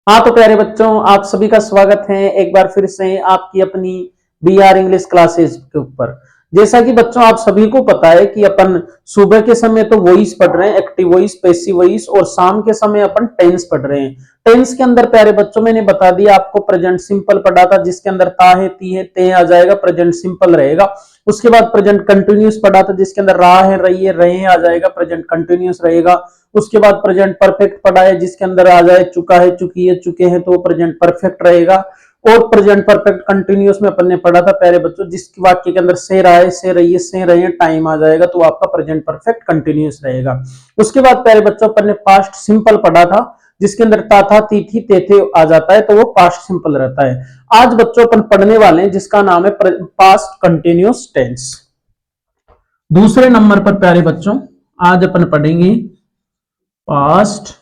हाँ तो प्यारे बच्चों, आप सभी का स्वागत है एक बार फिर से आपकी अपनी BR इंग्लिश क्लासेस के ऊपर। जैसा कि बच्चों आप सभी को पता है कि अपन सुबह के समय तो वॉइस पढ़ रहे हैं, एक्टिव वॉइस, पैसिव वॉइस, और शाम के समय अपन टेंस पढ़ रहे हैं। टेंस के अंदर प्यारे बच्चों मैंने बता दिया आपको, प्रेजेंट सिंपल पढ़ा था जिसके अंदर ता है, ती है, ते आ जाएगा, प्रेजेंट सिंपल रहेगा। उसके बाद प्रेजेंट कंटिन्यूस पढ़ा था जिसके अंदर रहा है, रही है, रहे आ जाएगा, प्रेजेंट कंटिन्यूस रहेगा। उसके बाद प्रेजेंट परफेक्ट पढ़ा है जिसके अंदर आ जाए चुका है, चुकी है, चुके हैं, तो प्रेजेंट परफेक्ट रहेगा। और प्रेजेंट परफेक्ट कंटिन्यूस में अपन ने पढ़ा था प्यारे बच्चों, जिस वाक्य के अंदर से रहा है, से रही है, से रहे हैं, टाइम आ जाएगा तो आपका प्रेजेंट परफेक्ट कंटिन्यूस रहेगा। उसके बाद प्यारे बच्चों अपन ने पास्ट सिंपल पढ़ा था जिसके अंदर ता था, ती थी, ते थे आ जाता है तो वो पास्ट सिंपल रहता है। आज बच्चों अपन पढ़ने वाले हैं जिसका नाम है पास्ट कंटिन्यूस टेंस। दूसरे नंबर पर प्यारे बच्चों आज अपन पढ़ेंगे पास्ट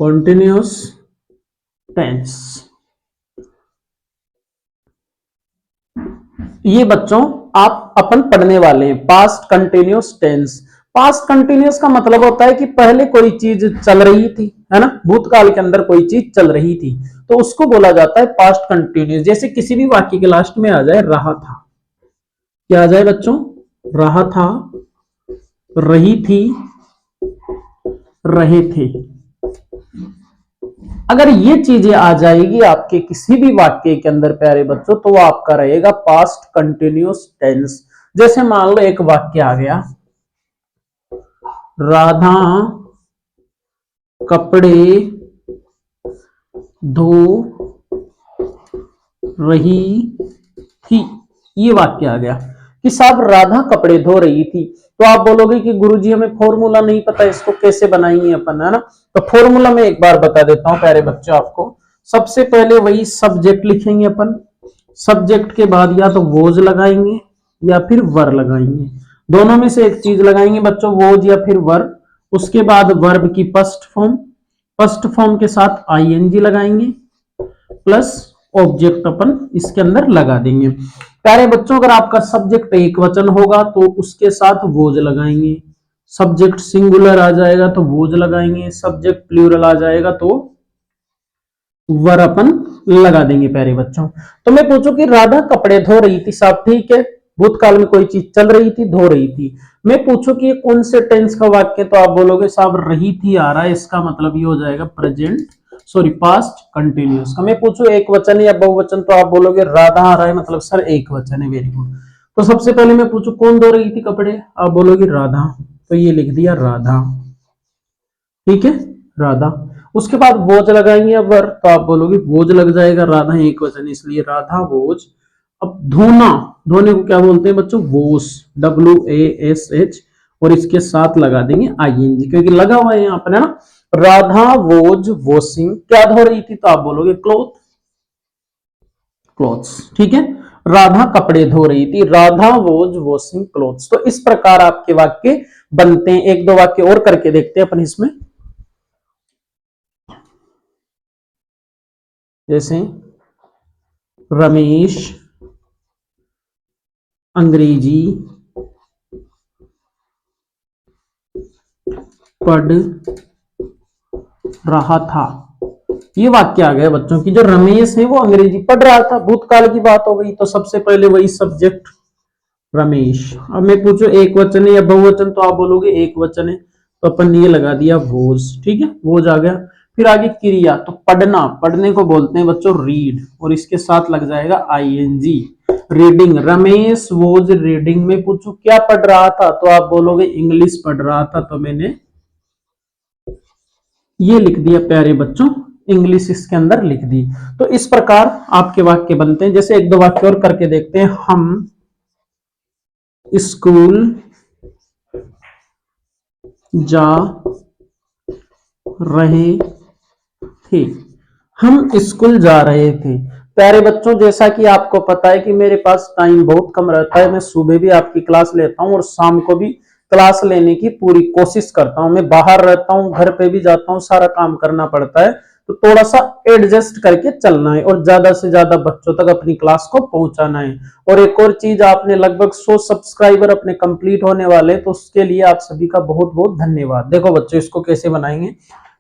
कंटिन्यूस टेंस। ये बच्चों आप अपन पढ़ने वाले हैं past continuous tense. Past continuous का मतलब होता है कि पहले कोई चीज चल रही थी, है ना, भूतकाल के अंदर कोई चीज चल रही थी तो उसको बोला जाता है पास्ट कंटिन्यूस। जैसे किसी भी वाक्य के लास्ट में आ जाए रहा था, क्या आ जाए बच्चों, रहा था, रही थी, रहे थे। अगर ये चीजें आ जाएगी आपके किसी भी वाक्य के अंदर प्यारे बच्चों तो वो आपका रहेगा पास्ट कंटिन्यूस टेंस। जैसे मान लो एक वाक्य आ गया, राधा कपड़े धो रही थी। ये वाक्य आ गया कि साहब राधा कपड़े धो रही थी, तो आप बोलोगे कि गुरुजी हमें फॉर्मूला नहीं पता, इसको कैसे बनाएंगे अपन, है ना। तो फॉर्मूला में एक बार बता देता हूं प्यारे बच्चों आपको। सबसे पहले वही सब्जेक्ट लिखेंगे अपन, सब्जेक्ट के बाद या तो वोज लगाएंगे या फिर वर लगाएंगे, दोनों में से एक चीज लगाएंगे बच्चों, वोज या फिर वर। उसके बाद वर्ब की फर्स्ट फॉर्म, फर्स्ट फॉर्म के साथ आईएनजी लगाएंगे प्लस ऑब्जेक्ट अपन इसके अंदर लगा देंगे। प्यारे बच्चों अगर आपका सब्जेक्ट एक वचन होगा तो उसके साथ वोज लगाएंगे, सब्जेक्ट सिंगुलर आ जाएगा तो वोज लगाएंगे, सब्जेक्ट प्लूरल आ जाएगा तो वर अपन लगा देंगे। प्यारे बच्चों तो मैं पूछूं कि राधा कपड़े धो रही थी, साहब ठीक है, भूतकाल में कोई चीज चल रही थी, धो रही थी। मैं पूछूं कि ये कौन से टेंस का वाक्य, तो आप बोलोगे साहब रही थी आ रहा है, इसका मतलब ये हो जाएगा प्रेजेंट सॉरी पास्ट कंटिन्यूस का। मैं पूछूं एक वचन या बहुवचन तो आप बोलोगे राधा आ रहा है, मतलब सर एक वचन है, वेरी गुड। तो सबसे पहले मैं पूछूं कौन धो रही थी कपड़े, आप बोलोगे राधा, तो ये लिख दिया राधा, ठीक है, राधा। उसके बाद वोज लगाएंगे अब वर, तो आप बोलोगे वोज लग जाएगा, राधा एक वचन इसलिए राधा वोज। अब धोना, धोने को क्या बोलते हैं बच्चों, वोश, WASH, और इसके साथ लगा देंगे आईएनजी क्योंकि लगा हुआ है यहाँ पर, है ना। राधा वोज वॉशिंग, क्या धो रही थी, तो आप बोलोगे क्लोथ, क्लोथ्स, ठीक है। राधा कपड़े धो रही थी, राधा वोज वॉशिंग क्लोथ्स। तो इस प्रकार आपके वाक्य बनते हैं। एक दो वाक्य और करके देखते हैं अपन इसमें। जैसे रमेश अंग्रेजी पढ़ रहा था, ये वाक्य आ गया बच्चों की जो रमेश है वो अंग्रेजी पढ़ रहा था, भूतकाल की बात हो गई, तो सबसे पहले वही सब्जेक्ट रमेश। अब मैं पूछूं एक वचन है या बहुवचन, तो आप बोलोगे एक वचन है, तो अपन ये लगा दिया वोज, ठीक है, वोज आ गया। फिर आगे क्रिया, तो पढ़ना, पढ़ने को बोलते हैं बच्चों रीड, और इसके साथ लग जाएगा ING, reading, Ramesh was reading. में पूछूं क्या पढ़ रहा था, तो आप बोलोगे इंग्लिश पढ़ रहा था, तो मैंने ये लिख दिया प्यारे बच्चों, इंग्लिश इसके अंदर लिख दी। तो इस प्रकार आपके वाक्य बनते हैं। जैसे एक दो वाक्य और करके देखते हैं। हम स्कूल जा रहे थे, हम स्कूल जा रहे थे। प्यारे बच्चों जैसा कि आपको पता है कि मेरे पास टाइम बहुत कम रहता है, मैं सुबह भी आपकी क्लास लेता हूं और शाम को भी क्लास लेने की पूरी कोशिश करता हूं। मैं बाहर रहता हूं, घर पे भी जाता हूं, सारा काम करना पड़ता है, तो थोड़ा सा एडजस्ट करके चलना है और ज्यादा से ज्यादा बच्चों तक अपनी क्लास को पहुंचाना है। और एक और चीज, आपने लगभग 100 सब्सक्राइबर अपने कंप्लीट होने वाले, तो उसके लिए आप सभी का बहुत बहुत धन्यवाद। देखो बच्चों, इसको कैसे बनाएंगे।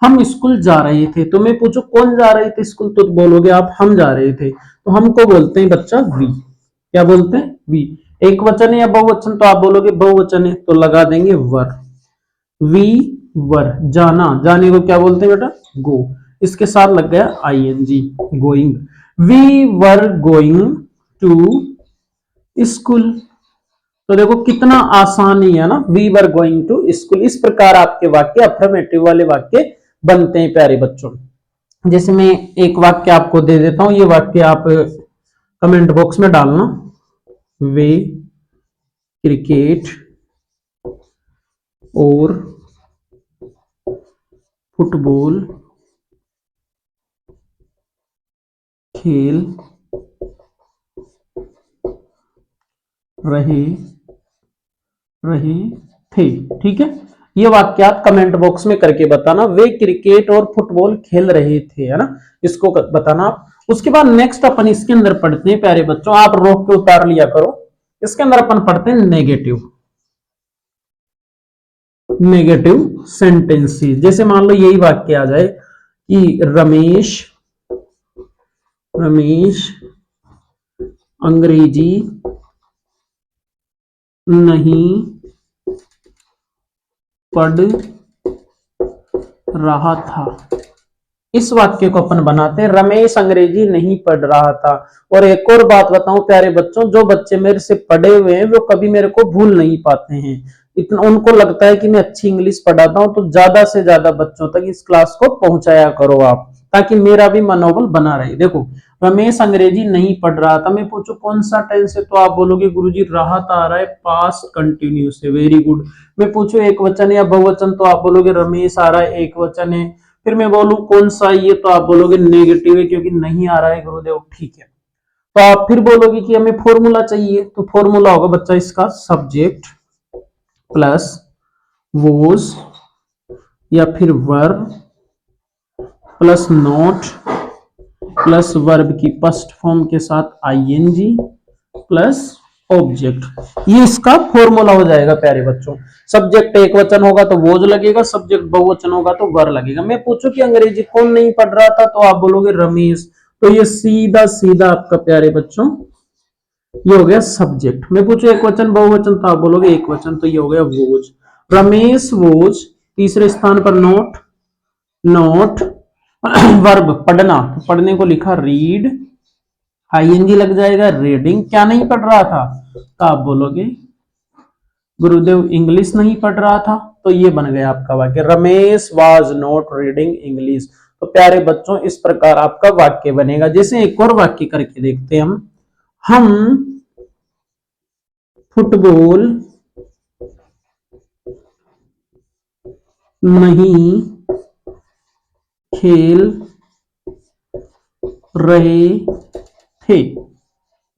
हम स्कूल जा रहे थे, तो मैं पूछू कौन जा रहे थे स्कूल, तो बोलोगे आप हम जा रहे थे, तो हमको बोलते हैं बच्चा वी। क्या बोलते हैं? वी। एक वचन है या बहुवचन, तो आप बोलोगे बहुवचन है, तो लगा देंगे वर। वी वर, जाना, जाने को क्या बोलते हैं बेटा? गो। इसके साथ लग गया ING, going. We were going to school. तो देखो कितना आसान ही है ना, we were going to school. इस प्रकार आपके वाक्य अफर्मेटिव वाले वाक्य बनते हैं प्यारे बच्चों। जैसे मैं एक वाक्य आपको दे देता हूं, ये वाक्य आप कमेंट बॉक्स में डालना। वे क्रिकेट और फुटबॉल खेल रहे रहे थे। ठीक है, ये वाक्य आप कमेंट बॉक्स में करके बताना, वे क्रिकेट और फुटबॉल खेल रहे थे, है ना, इसको बताना आप। उसके बाद नेक्स्ट अपन इसके अंदर पढ़ते हैं प्यारे बच्चों, आप रोक के उतार लिया करो। इसके अंदर अपन पढ़ते हैं नेगेटिव नेगेटिव सेंटेंसेस। जैसे मान लो यही वाक्य आ जाए कि रमेश रमेश अंग्रेजी नहीं पढ़ रहा था। इस वाक्य को अपन बनाते हैं, रमेश अंग्रेजी नहीं पढ़ रहा था। और एक और बात बताऊं प्यारे बच्चों, जो बच्चे मेरे से पढ़े हुए हैं वो कभी मेरे को भूल नहीं पाते हैं। इतना उनको लगता है कि मैं अच्छी इंग्लिश पढ़ाता हूं, तो ज्यादा से ज्यादा बच्चों तक इस क्लास को पहुंचाया करो आप, ताकि मेरा भी मनोबल बना रहे। देखो, रमेश अंग्रेजी नहीं पढ़ रहा था, मैं पूछू कौन सा टेंस है, तो आप बोलोगे गुरुजी राहत आ रहा है, पास्ट कंटिन्यूस है, वेरी गुड। मैं पूछू एक वचन या बहुवचन, तो आप बोलोगे रमेश आ रहा है, एक वचन है। फिर मैं बोलूं कौन सा ये, तो आप बोलोगे नेगेटिव है, क्योंकि नहीं आ रहा है गुरुदेव। ठीक है, तो आप फिर बोलोगे कि हमें फॉर्मूला चाहिए, तो फॉर्मूला होगा बच्चा इसका सब्जेक्ट प्लस वोज या फिर verb plus not plus verb की फर्स्ट फॉर्म के साथ आईएनजी प्लस ऑब्जेक्ट। ये इसका फॉर्मूला हो जाएगा प्यारे बच्चों। सब्जेक्ट एक वचन होगा तो वोज लगेगा, सब्जेक्ट बहुवचन होगा तो वर लगेगा। मैं पूछूं कि अंग्रेजी कौन नहीं पढ़ रहा था, तो आप बोलोगे रमेश। तो ये सीधा सीधा आपका प्यारे बच्चों ये हो गया सब्जेक्ट। मैं पूछू एक वचन बहुवचन, तो आप बोलोगे एक वचन, तो ये हो गया वोज। रमेश वोज। तीसरे स्थान पर नॉट नॉट वर्ब पढ़ना, तो पढ़ने को लिखा रीड, आईएनजी लग जाएगा रीडिंग। क्या नहीं पढ़ रहा था, तो आप बोलोगे गुरुदेव इंग्लिश नहीं पढ़ रहा था। तो ये बन गया आपका वाक्य, Ramesh was not reading English. तो प्यारे बच्चों इस प्रकार आपका वाक्य बनेगा। जैसे एक और वाक्य करके देखते हैं हम फुटबॉल नहीं खेल रहे थे।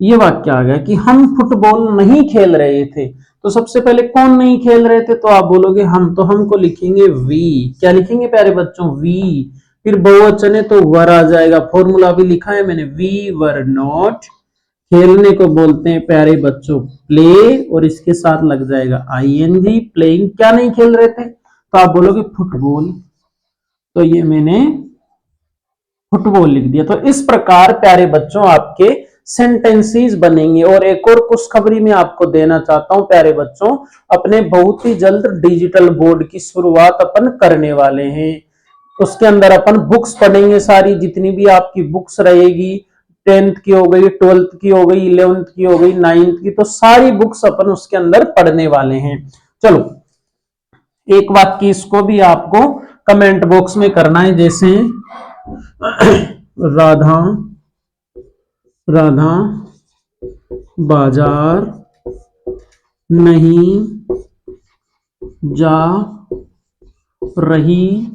ये वाक्य आ गया कि हम फुटबॉल नहीं खेल रहे थे। तो सबसे पहले कौन नहीं खेल रहे थे, तो आप बोलोगे हम, तो हमको लिखेंगे वी। क्या लिखेंगे प्यारे बच्चों? वी। फिर बहुवचन है तो वर आ जाएगा, फॉर्मूला भी लिखा है मैंने, वी वर नॉट। खेलने को बोलते हैं प्यारे बच्चों प्ले, और इसके साथ लग जाएगा आईएनजी प्लेइंग। क्या नहीं खेल रहे थे, तो आप बोलोगे फुटबॉल। तो ये मैंने फुटबॉल लिख दिया। तो इस प्रकार प्यारे बच्चों आपके सेंटेंसेस बनेंगे। और एक और खुशखबरी मैं आपको देना चाहता हूं प्यारे बच्चों, अपने बहुत ही जल्द डिजिटल बोर्ड की शुरुआत अपन करने वाले हैं। उसके अंदर अपन बुक्स पढ़ेंगे, सारी जितनी भी आपकी बुक्स रहेगी, 10th की हो गई, 12th की हो गई, 11th की हो गई, 9th की, तो सारी बुक्स अपन उसके अंदर पढ़ने वाले हैं। चलो एक वाक्य इसको भी आपको कमेंट बॉक्स में करना है, जैसे राधा राधा बाजार नहीं जा रही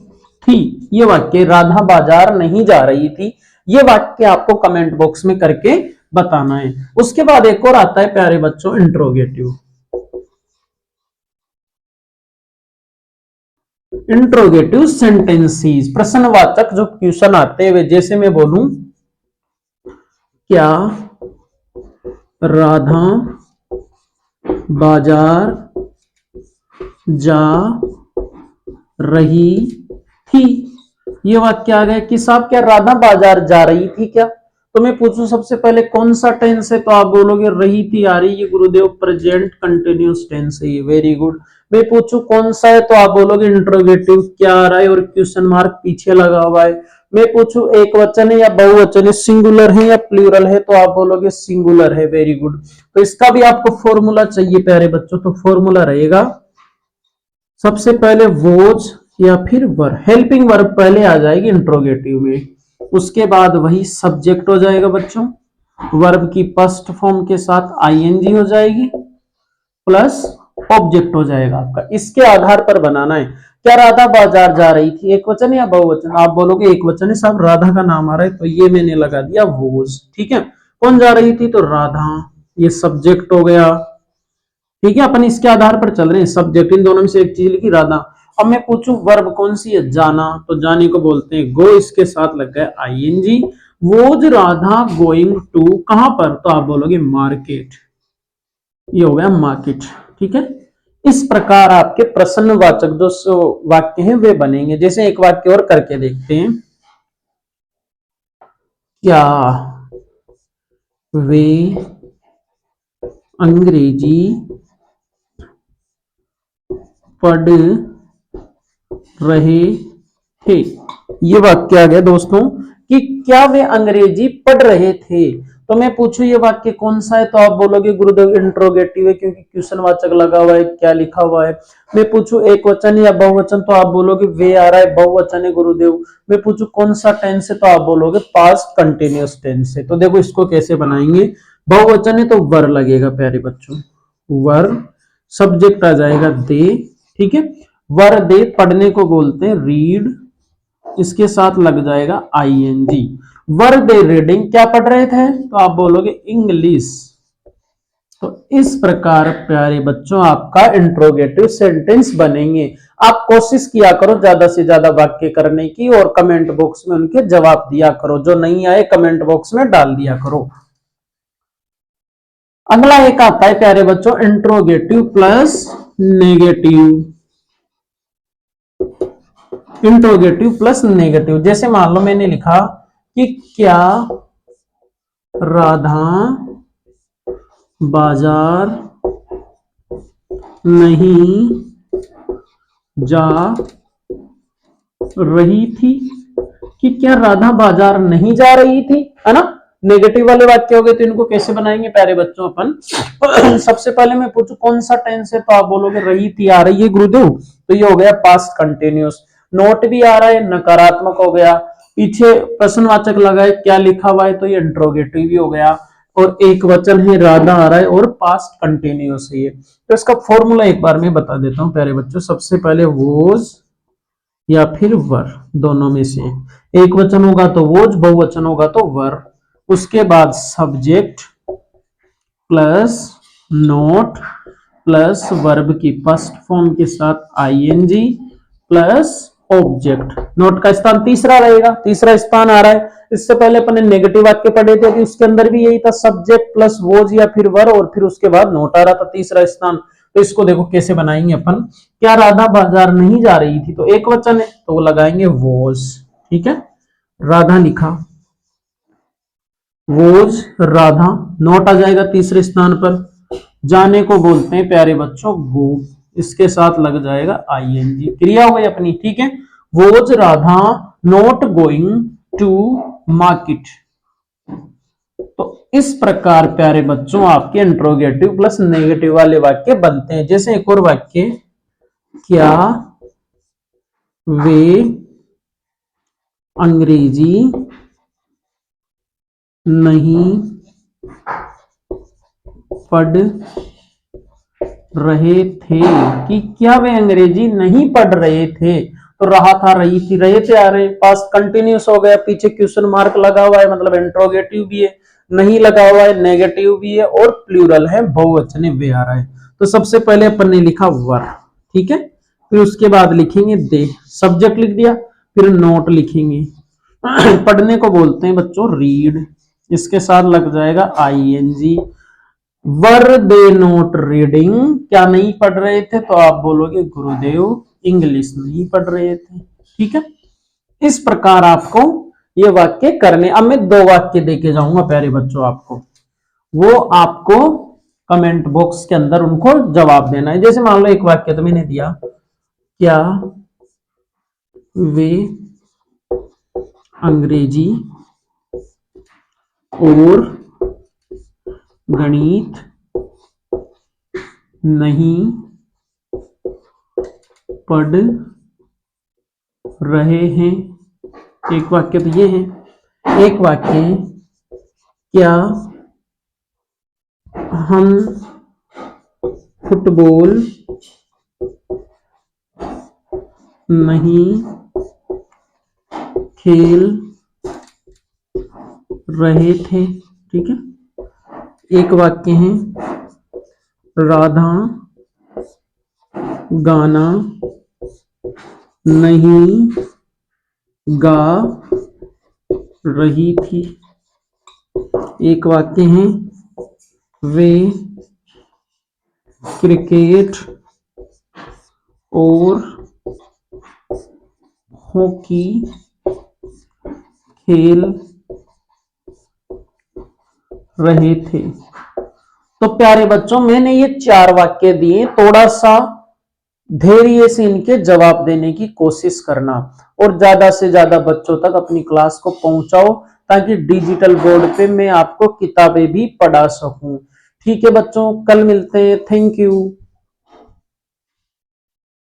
थी। ये वाक्य राधा बाजार नहीं जा रही थी, ये वाक्य आपको कमेंट बॉक्स में करके बताना है। उसके बाद एक और आता है प्यारे बच्चों इंट्रोगेटिव। इंट्रोगेटिव सेंटेंसेस, प्रश्नवाचक जो क्वेश्चन आते हुए, जैसे मैं बोलूं क्या राधा बाजार जा रही थी, ये वाक्य आ गया कि साहब क्या राधा बाजार जा रही थी क्या। तो मैं पूछूं सबसे पहले कौन सा टेंस है, तो आप बोलोगे रही थी आ रही, ये गुरुदेव प्रेजेंट कंटिन्यूअस टेंस है, ये वेरी गुड। मैं पूछूं कौन सा है, तो आप बोलोगे इंट्रोगेटिव, क्या आ रहा है और क्वेश्चन मार्क पीछे लगा हुआ है। मैं पूछूं एक वचन है या बहुवचन है, सिंगुलर है या प्लूरल है, तो आप बोलोगे सिंगुलर है, वेरी गुड। तो इसका भी आपको फॉर्मूला चाहिए प्यारे बच्चों, तो फॉर्मूला रहेगा सबसे पहले वोज या फिर वर, हेल्पिंग वर्ब पहले आ जाएगी इंट्रोगेटिव में, उसके बाद वही सब्जेक्ट हो जाएगा बच्चों, वर्ब की फर्स्ट फॉर्म के साथ आईएनजी हो जाएगी प्लस ऑब्जेक्ट हो जाएगा आपका। इसके आधार पर बनाना है। क्या राधा बाजार जा रही थी, एक वचन या बहुवचन, आप बोलोगे एक वचन है साहब, राधा का नाम आ रहा है, तो ये मैंने लगा दिया वोज, ठीक है। कौन जा रही थी, तो राधा, ये सब्जेक्ट हो गया, ठीक है। अपन इसके आधार पर चल रहे हैं, सब्जेक्ट इन दोनों में से एक चीज लिखी राधा। अब मैं पूछूं वर्ब कौन सी है, जाना, तो जाने को बोलते हैं गो, इसके साथ लग गया ING. Was Radha going to, कहां पर, तो आप बोलोगे मार्केट, ये हो गया मार्केट, ठीक है। इस प्रकार आपके प्रश्नवाचक जो वाक्य हैं वे बनेंगे। जैसे एक वाक्य और करके देखते हैं, क्या वे अंग्रेजी पढ़ रहे थे, ये वाक्य आ गया दोस्तों कि क्या वे अंग्रेजी पढ़ रहे थे। तो मैं पूछूं ये वाक्य कौन सा है, तो आप बोलोगे गुरुदेव इंट्रोगेटिव है, क्योंकि क्वेश्चन वाचक लगा हुआ है, क्या लिखा हुआ है। मैं पूछूं एक वचन या बहुवचन, तो आप बोलोगे वे आ रहा है, बहुवचन है गुरुदेव। मैं पूछूं कौन सा टेंस है, तो आप बोलोगे पास्ट कंटिन्यूअस टेंस है। तो देखो इसको कैसे बनाएंगे, बहुवचन है तो वर लगेगा प्यारे बच्चों, वर, सब्जेक्ट आ जाएगा दे, ठीक है। वर दे पढ़ने को बोलते हैं रीड, इसके साथ लग जाएगा आईएनजी। वर दे रीडिंग, क्या पढ़ रहे थे, तो आप बोलोगे इंग्लिश। तो इस प्रकार प्यारे बच्चों आपका इंट्रोगेटिव सेंटेंस बनेंगे। आप कोशिश किया करो ज्यादा से ज्यादा वाक्य करने की, और कमेंट बॉक्स में उनके जवाब दिया करो, जो नहीं आए कमेंट बॉक्स में डाल दिया करो। अगला एक आता है प्यारे बच्चों interrogative plus negative, interrogative plus negative. जैसे मान लो मैंने लिखा कि क्या राधा बाजार नहीं जा रही थी, कि क्या राधा बाजार नहीं जा रही थी, है ना। नेगेटिव वाले वाक्य हो गए, तो इनको कैसे बनाएंगे प्यारे बच्चों अपन। सबसे पहले मैं पूछूं कौन सा टेंस है, तो आप बोलोगे रही थी आ रही है गुरुदेव, तो ये हो गया पास्ट कंटिन्यूअस। नोट भी आ रहा है, नकारात्मक हो गया, पीछे प्रश्नवाचक लगा है, क्या लिखा हुआ है, तो ये इंट्रोगेटिव भी हो गया, और एक वचन है राधा आ रहा है, और पास्ट कंटिन्यूअस है ये। तो इसका फॉर्मूला एक बार मैं बता देता हूं प्यारे बच्चों। सबसे पहले वोज या फिर वर, दोनों में से एक वचन होगा तो वोज, बहुवचन होगा तो वर, उसके बाद subject plus note plus verb की फर्स्ट फॉर्म के साथ आईएनजी प्लस ऑब्जेक्ट। नोट का स्थान तीसरा रहेगा, तीसरा स्थान आ रहा है। इससे पहले अपन ने नेगेटिव वाक्य पढ़े थे कि उसके अंदर भी यही था, सब्जेक्ट प्लस वोज या फिर वर, और फिर उसके बाद नोट आ रहा था तीसरा स्थान। तो इसको देखो कैसे बनाएंगे अपन। क्या राधा बाजार नहीं जा रही थी, तो एक वचन है तो वो लगाएंगे वोज, ठीक है। राधा लिखा, वोज राधा, नोट आ जाएगा तीसरे स्थान पर। जाने को बोलते हैं प्यारे बच्चों गो, इसके साथ लग जाएगा आईएनजी, क्रिया हो गई अपनी, ठीक है। Was Radha not going to market. तो इस प्रकार प्यारे बच्चों आपके इंट्रोगेटिव प्लस नेगेटिव वाले वाक्य बनते हैं। जैसे एक और वाक्य, क्या वे अंग्रेजी नहीं पढ़ रहे थे, कि क्या वे अंग्रेजी नहीं पढ़ रहे थे, तो रहा था रही थी, रहे थे आ रहे, पास्ट कंटिन्यूस हो गया, पीछे क्वेश्चन मार्क लगा हुआ है, मतलब इंट्रोगेटिव भी है, नहीं लगा हुआ है नेगेटिव भी है, और प्लूरल है बहुवचन वे आ रहा है। तो सबसे पहले अपन ने लिखा वर, ठीक है। फिर उसके बाद लिखेंगे दे, सब्जेक्ट लिख दिया, फिर नोट लिखेंगे। पढ़ने को बोलते हैं बच्चों रीड, इसके साथ लग जाएगा आईएनजी। वर दे नोट रीडिंग, क्या नहीं पढ़ रहे थे, तो आप बोलोगे गुरुदेव इंग्लिश नहीं पढ़ रहे थे। ठीक है, इस प्रकार आपको ये वाक्य करने। अब मैं 2 वाक्य देके जाऊंगा प्यारे बच्चों आपको, वो आपको कमेंट बॉक्स के अंदर उनको जवाब देना है। जैसे मान लो एक वाक्य तो मैंने दिया, क्या वे अंग्रेजी और गणित नहीं पढ़ रहे हैं। एक वाक्य तो ये है। एक वाक्य है, क्या हम फुटबॉल नहीं खेल रहे थे। ठीक है, एक वाक्य है, राधा गाना नहीं गा रही थी। एक वाक्य है, वे क्रिकेट और हॉकी खेल रहे थे। तो प्यारे बच्चों मैंने ये 4 वाक्य दिए, थोड़ा सा धैर्य से इनके जवाब देने की कोशिश करना और ज्यादा से ज्यादा बच्चों तक अपनी क्लास को पहुंचाओ, ताकि डिजिटल बोर्ड पे मैं आपको किताबें भी पढ़ा सकूं। ठीक है बच्चों, कल मिलते हैं। Thank you.